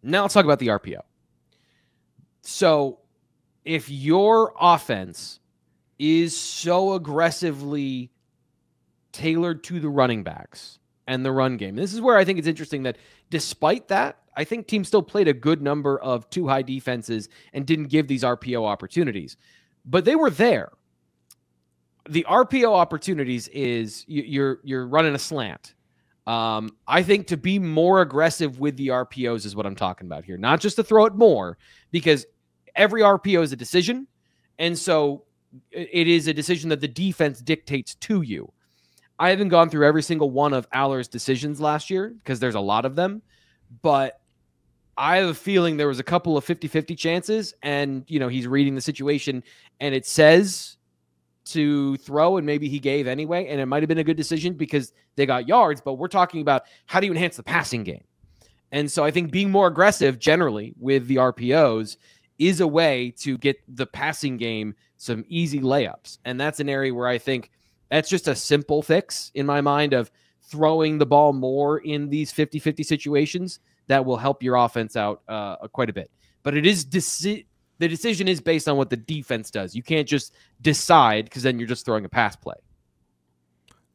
Now let's talk about the RPO. So if your offense is so aggressively tailored to the running backs and the run game, this is where I think it's interesting that despite that, I think teams still played a good number of too high defenses and didn't give these RPO opportunities, but they were there. The RPO opportunities is you're running a slant. I think to be more aggressive with the RPOs is what I'm talking about here, not just to throw it more, because every RPO is a decision. And so it is a decision that the defense dictates to you. I haven't gone through every single one of Aller's decisions last year because there's a lot of them, but I have a feeling there was a couple of 50-50 chances, and, he's reading the situation and it says to throw, and maybe he gave anyway, and it might have been a good decision because they got yards, but we're talking about how do you enhance the passing game. And so I think being more aggressive generally with the RPOs is a way to get the passing game some easy layups. And that's an area where I think that's just a simple fix in my mind of throwing the ball more in these 50-50 situations that will help your offense out quite a bit. But it is the decision is based on what the defense does. You can't just decide because then you're just throwing a pass play.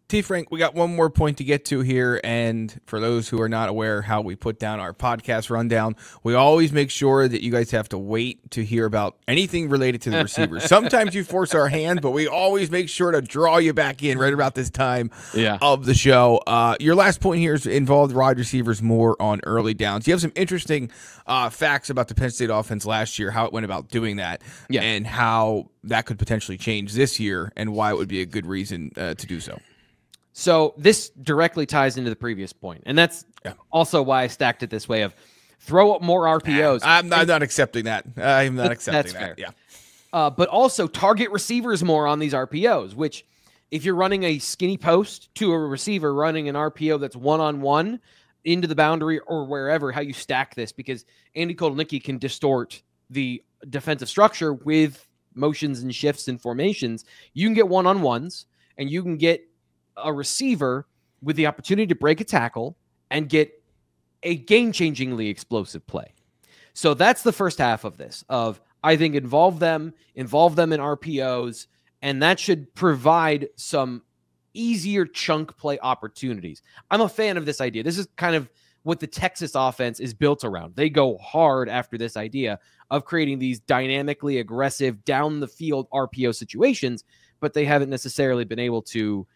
T. Frank, we got one more point to get to here, and for those who are not aware how we put down our podcast rundown, we always make sure that you guys have to wait to hear about anything related to the receivers. Sometimes you force our hand, but we always make sure to draw you back in right about this time of the show. Your last point here is involved wide receivers more on early downs. You have some interesting facts about the Penn State offense last year, how it went about doing that, and how that could potentially change this year, and why it would be a good reason to do so. So this directly ties into the previous point, and that's also why I stacked it this way of throw up more RPOs. I'm not accepting that. I'm not accepting that. Fair. Yeah. But also target receivers more on these RPOs, which if you're running a skinny post to a receiver running an RPO that's one-on-one into the boundary or wherever, how you stack this, because Andy Kotelnicki can distort the defensive structure with motions and shifts and formations. You can get one-on-ones, and you can get a receiver with the opportunity to break a tackle and get a game-changingly explosive play. So that's the first half of this, of I think involve them in RPOs, and that should provide some easier chunk play opportunities. I'm a fan of this idea. This is kind of what the Texas offense is built around. They go hard after this idea of creating these dynamically aggressive down the field RPO situations, but they haven't necessarily been able to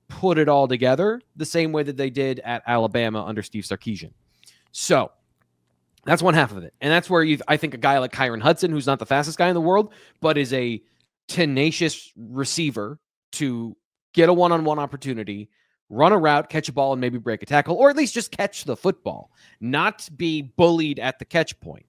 put it all together the same way that they did at Alabama under Steve Sarkisian. So that's one half of it. And that's where I think a guy like Kyron Hudson, who's not the fastest guy in the world, but is a tenacious receiver to get a one-on-one opportunity, run a route, catch a ball, and maybe break a tackle, or at least just catch the football, not be bullied at the catch point.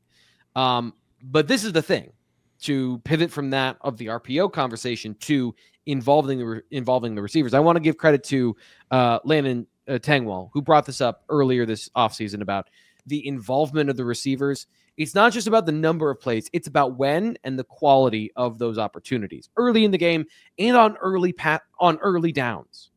But this is the thing, to pivot from that of the RPO conversation to involving the receivers. I want to give credit to Landon Tengwall, who brought this up earlier this offseason about the involvement of the receivers. It's not just about the number of plays. It's about when and the quality of those opportunities early in the game and on early downs.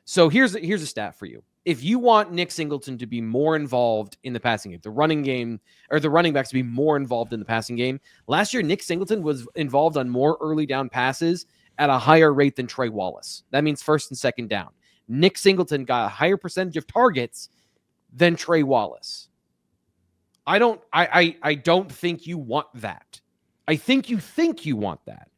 So here's a stat for you. If you want Nick Singleton to be more involved in the passing game, the running game, or the running backs to be more involved in the passing game, last year Nick Singleton was involved on more early down passes at a higher rate than Trey Wallace. That means first and second down. Nick Singleton got a higher percentage of targets than Trey Wallace. I don't think you want that. I think you want that.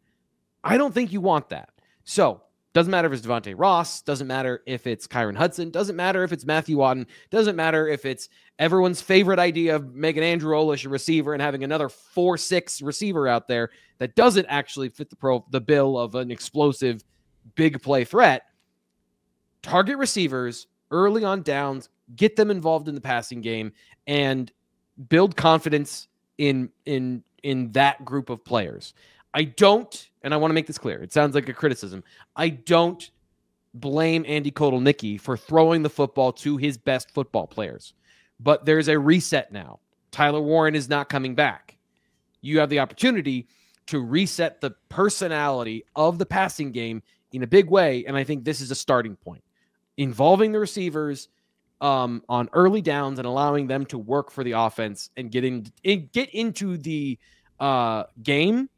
I don't think you want that. So doesn't matter if it's Devontae Ross, doesn't matter if it's Kyron Hudson, doesn't matter if it's Matthew Watton, doesn't matter if it's everyone's favorite idea of making Andrew Olish a receiver and having another 4-6 receiver out there that doesn't actually fit the bill of an explosive big play threat. Target receivers early on downs, get them involved in the passing game, and build confidence in that group of players. I don't, and I want to make this clear, it sounds like a criticism, I don't blame Andy Kotelnicki for throwing the football to his best football players. But there's a reset now. Tyler Warren is not coming back. You have the opportunity to reset the personality of the passing game in a big way, and I think this is a starting point. Involving the receivers, on early downs and allowing them to work for the offense and get into the game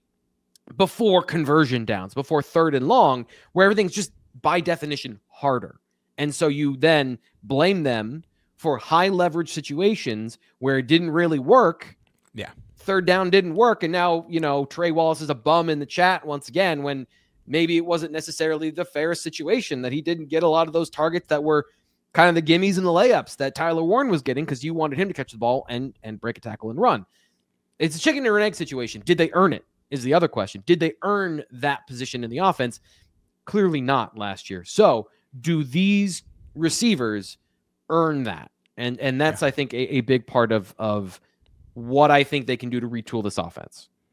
before conversion downs, before 3rd and long, where everything's just by definition harder. And so you then blame them for high leverage situations where it didn't really work. Yeah. 3rd down didn't work. And now, Trey Wallace is a bum in the chat once again, when maybe it wasn't necessarily the fairest situation, that he didn't get a lot of those targets that were kind of the gimmies and the layups that Tyler Warren was getting, because you wanted him to catch the ball and break a tackle and run. It's a chicken or an egg situation. Did they earn it is the other question. Did they earn that position in the offense? Clearly not last year. So do these receivers earn that? And that's, I think, a big part of what I think they can do to retool this offense.